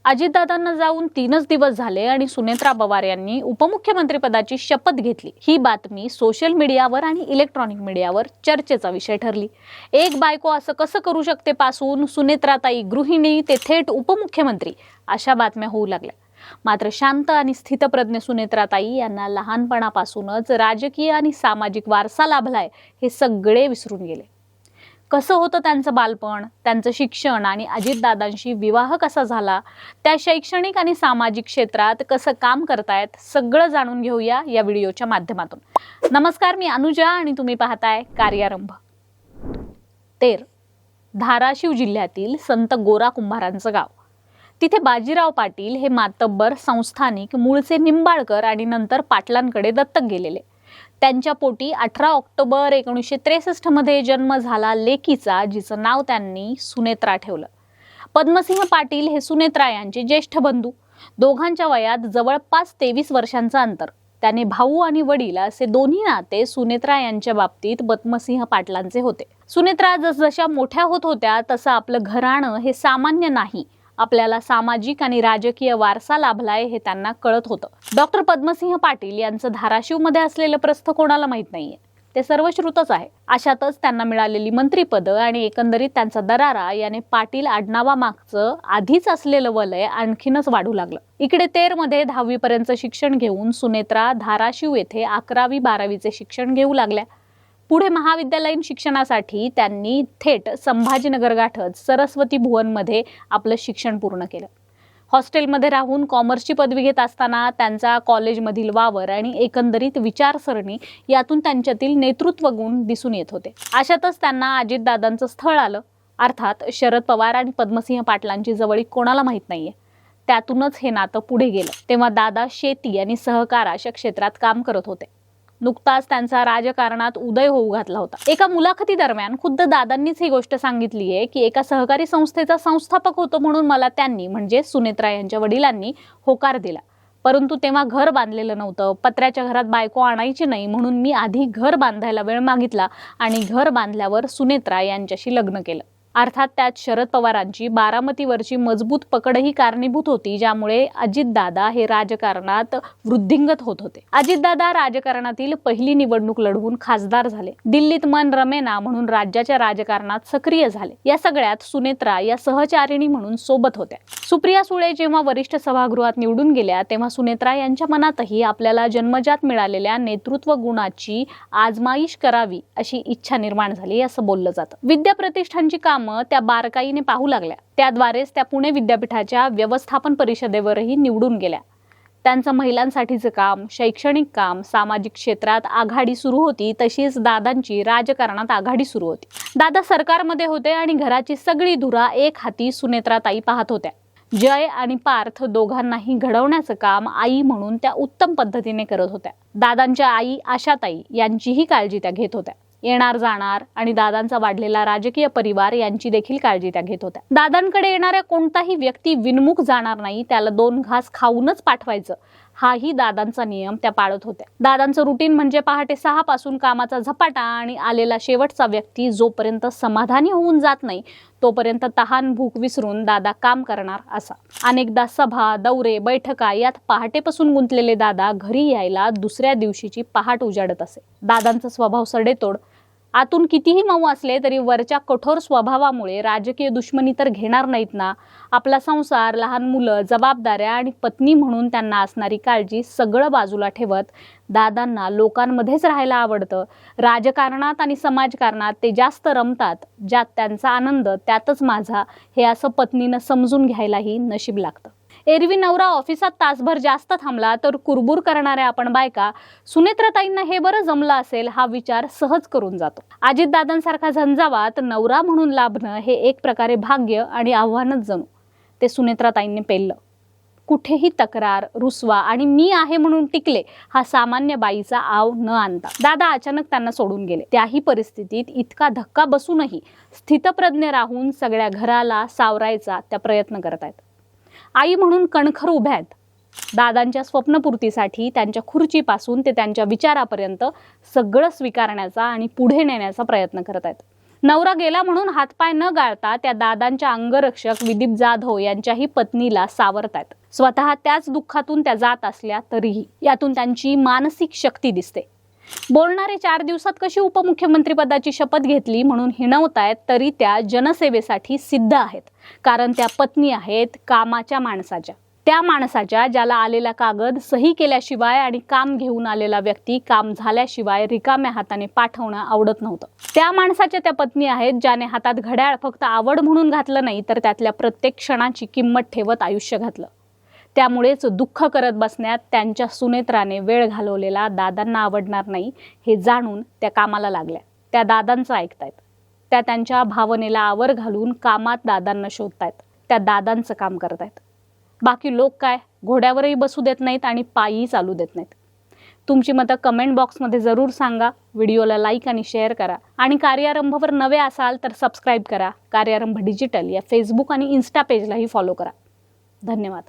अजितदादांना जाऊन 3च दिवस झाले आणि सुनेत्रा पवार यांनी उपमुख्यमंत्रीपदाची शपथ घेतली। ही बातमी सोशल मीडियावर आणि इलेक्ट्रॉनिक मीडियावर चर्चेचा विषय ठरली। एक बायको असं कसं करू शकते पासून सुनेत्राताई गृहिणी ते थेट उपमुख्यमंत्री अशा बातम्या होऊ लागल्या। मात्र शांत आणि स्थितप्रज्ञ सुनेत्राताई यांना लहानपणापासूनच राजकीय आणि सामाजिक वारसा लाभलाय हे सगळे विसरून गेले। कसं होतं त्यांचं बालपण, त्यांचं शिक्षण आणि अजितदादांशी विवाह कसा झाला, त्या शैक्षणिक आणि सामाजिक क्षेत्रात कसं काम करतायत सगळं जाणून घेऊया या व्हिडिओच्या माध्यमातून। नमस्कार, मी अनुजा आणि तुम्ही पाहताय कार्यारंभ। तेर धाराशिव जिल्ह्यातील संत गोरा कुंभारांचं गाव। तिथे बाजीराव पाटील हे मातब्बर संस्थानिक मूळचे निंबाळकर आणि नंतर पाटलांकडे दत्तक गेलेले। त्यांच्या पोटी 18 ऑक्टोबर 1963 मध्ये जन्म झाला लेकीचा, जिचं नाव त्यांनी सुनेत्रा ठेवलं। पद्मसिंह पाटील हे सुनेत्रा यांचे ज्येष्ठ बंधू। दोघांच्या वयात जवळपास 23 वर्षांचं अंतर। त्याने भाऊ आणि वडील असे दोन्ही नाते सुनेत्रा यांच्या बाबतीत पद्मसिंह पाटलांचे होते। सुनेत्रा जसजशा मोठ्या होत होत्या तसं आपलं घराणं हे सामान्य नाही, आपल्याला सामाजिक आणि राजकीय वारसा लाभलाय हे त्यांना कळत होतं। डॉक्टर पद्मसिंह पाटील यांचं धाराशिव मध्ये असलेलं प्रस्थ कोणाला माहित नाहीये, ते सर्वश्रुतच आहे। अशातच त्यांना मिळालेली मंत्रिपद आणि एकंदरीत त्यांचा दरारा याने पाटील आडनावामागचं आधीच असलेलं वलय आणखीनच वाढू लागलं। इकडे तेरमध्ये 10वी पर्यंत शिक्षण घेऊन सुनेत्रा धाराशिव येथे 11वी 12वीचे शिक्षण घेऊ लागल्या। पुढे महाविद्यालयीन शिक्षणासाठी त्यांनी थेट संभाजीनगर गाठत सरस्वती भुवनमध्ये आपलं शिक्षण पूर्ण केलं। हॉस्टेलमध्ये राहून कॉमर्सची पदवी घेत असताना त्यांचा कॉलेजमधील वावर आणि एकंदरीत विचारसरणी यातून त्यांच्यातील नेतृत्व गुण दिसून येत होते। अशातच त्यांना अजितदादांचं स्थळ आलं। अर्थात शरद पवार आणि पद्मसिंह पाटलांची जवळीक कोणाला माहित नाहीये, त्यातूनच हे नातं पुढे गेलं। तेव्हा दादा शेती आणि सहकार अशा क्षेत्रात काम करत होते। नुकताच त्यांचा राजकारणात उदय होऊ घातला होता। एका मुलाखती दरम्यान खुद्द दादांनीच ही गोष्ट सांगितली आहे की एका सहकारी संस्थेचा संस्थापक होतो म्हणून मला त्यांनी म्हणजे सुनेत्रा यांच्या वडिलांनी होकार दिला, परंतु तेव्हा घर बांधलेलं नव्हतं। पत्र्याच्या घरात बायको आणायची नाही म्हणून मी आधी घर बांधायला वेळ मागितला आणि घर बांधल्यावर सुनेत्रा यांच्याशी लग्न केलं। अर्थात त्यात शरद पवारांची बारामतीवरची मजबूत पकडही कारणीभूत होती, ज्यामुळे अजितदादा हे राजकारणात वृद्धिंगत होत होते। अजितदादा राजकारणातील पहिली निवडणूक लढवून खासदार झाले। दिल्लीत मन रमेना म्हणून राज्याच्या राजकारणात सक्रिय झाले। या सगळ्यात सुनेत्रा या सहचारिणी म्हणून सोबत होत्या। सुप्रिया सुळे जेव्हा वरिष्ठ सभागृहात निवडून गेल्या तेव्हा सुनेत्रा यांच्या मनातही आपल्याला जन्मजात मिळालेल्या नेतृत्व गुणाची आजमाईश करावी अशी इच्छा निर्माण झाली असं बोललं जातं। विद्या प्रतिष्ठानची काम त्या बारकाईने पाहू लागल्या। त्याद्वारेच त्या पुणे विद्यापीठाच्या व्यवस्थापन परिषदेवरही निवडून गेल्या। त्यांचं महिलांसाठीचं काम, शैक्षणिक काम, सामाजिक क्षेत्रात आघाडी सुरू होती, तशीच दादांची राजकारणात आघाडी सुरू होती। दादा सरकारमध्ये होते आणि घराची सगळी धुरा एक हाती सुनेत्राताई पाहत होत्या। जय आणि पार्थ दोघांनाही घडवण्याचं काम आई म्हणून त्या उत्तम पद्धतीने करत होत्या। दादांच्या आई आशाताई यांचीही काळजी त्या घेत होत्या। येणार जाणार आणि दादांचा वाढलेला राजकीय परिवार यांची देखील काळजी त्या घेत होत्या। दादांकडे येणाऱ्या कोणताही व्यक्ती विनमुख जाणार नाही, त्याला 2 घास खाऊनच पाठवायचं, हाही दादांचा नियम त्या पाळत होत्या। दादांचं रुटीन म्हणजे पहाटे 6 पासून कामाचा झपाटा आणि आलेला शेवटचा व्यक्ती जोपर्यंत समाधानी होऊन जात नाही तोपर्यंत तहान भूक विसरून दादा काम करणार असा। अनेकदा सभा, दौरे, बैठका यात पहाटेपासून गुंतलेले दादा घरी यायला दुसऱ्या दिवशीची पहाट उजाडत असे। दादांचा स्वभाव सडेतोड, आतून कितीही मऊ असले तरी वरच्या कठोर स्वभावामुळे राजकीय दुश्मनी तर घेणार नाहीत ना। आपला संसार, लहान मुलं, जबाबदाऱ्या आणि पत्नी म्हणून त्यांना असणारी काळजी सगळं बाजूला ठेवत दादांना लोकांमध्येच राहायला आवडतं। राजकारणात आणि समाजकारणात ते जास्त रमतात, ज्यात त्यांचा आनंद त्यातच माझा हे असं पत्नीनं समजून घ्यायलाही नशीब लागतं। एरवी नवरा ऑफिसात तासभर जास्त थांबला तर कुरबुर करणाऱ्या आपण बायका सुनेत्राताईंना हे बरं जमलं असेल हा विचार सहज करून जातो। अजितदादांसारखा झंझावात नवरा म्हणून लाभणं हे एक प्रकारे भाग्य आणि आव्हानच जणू ते सुनेत्राताईंनी पेललं। कुठेही तक्रार, रुसवा आणि मी आहे म्हणून टिकले हा सामान्य बाईचा आव न आणता दादा अचानक त्यांना सोडून गेले। त्याही परिस्थितीत इतका धक्का बसूनही स्थितप्रज्ञ राहून सगळ्या घराला सावरायचा त्या प्रयत्न करतायत। आई म्हणून कणखर उभ्या आहेत। दादांच्या स्वप्नपूर्तीसाठी त्यांच्या खुर्चीपासून ते त्यांच्या विचारापर्यंत सगळं स्वीकारण्याचा आणि पुढे नेण्याचा प्रयत्न करत आहेत। नवरा गेला म्हणून हातपाय न गाळता त्या दादांच्या अंगरक्षक विदीप जाधव यांच्याही पत्नीला सावरतायत. स्वतः त्याच दुःखातून त्या जात असल्या तरीही यातून त्यांची मानसिक शक्ती दिसते. बोलणारे 4 दिवसात कशी उपमुख्यमंत्री पदाची शपथ घेतली म्हणून हिणवतायत, तरी त्या जनसेवेसाठी सिद्ध आहेत. कारण त्या पत्नी आहेत कामाच्या माणसाच्या, त्या माणसाच्या ज्याला आलेला कागद सही केल्याशिवाय आणि काम घेऊन आलेला व्यक्ती काम झाल्याशिवाय रिकाम्या हाताने पाठवणं आवडत नव्हतं. त्या माणसाच्या त्या पत्नी आहेत ज्याने हातात घड्याळ फक्त आवड म्हणून घातलं नाही, तर त्यातल्या प्रत्येक क्षणाची किंमत ठेवत आयुष्य घातलं. त्यामुळेच दुःख करत बसण्यात त्यांच्या सुनेत्राने वेळ घालवलेला दादांना आवडणार नाही हे जाणून त्या कामाला लागल्या. त्या दादांचं ऐकतायत. त्या त्यांच्या भावनेला आवर घालून कामात दादांना शोधतायत. त्या दादांचं काम करतायत. बाकी लोक काय घोड्यावरही बसू देत नाहीत आणि पायी चालू देत नाहीत. तुमची मतं कमेंट बॉक्समध्ये जरूर सांगा. व्हिडिओला लाईक आणि शेअर करा आणि कार्यारंभवर नवे असाल तर सबस्क्राईब करा. कार्यारंभ डिजिटल या फेसबुक आणि इन्स्टा पेजलाही फॉलो करा. धन्यवाद.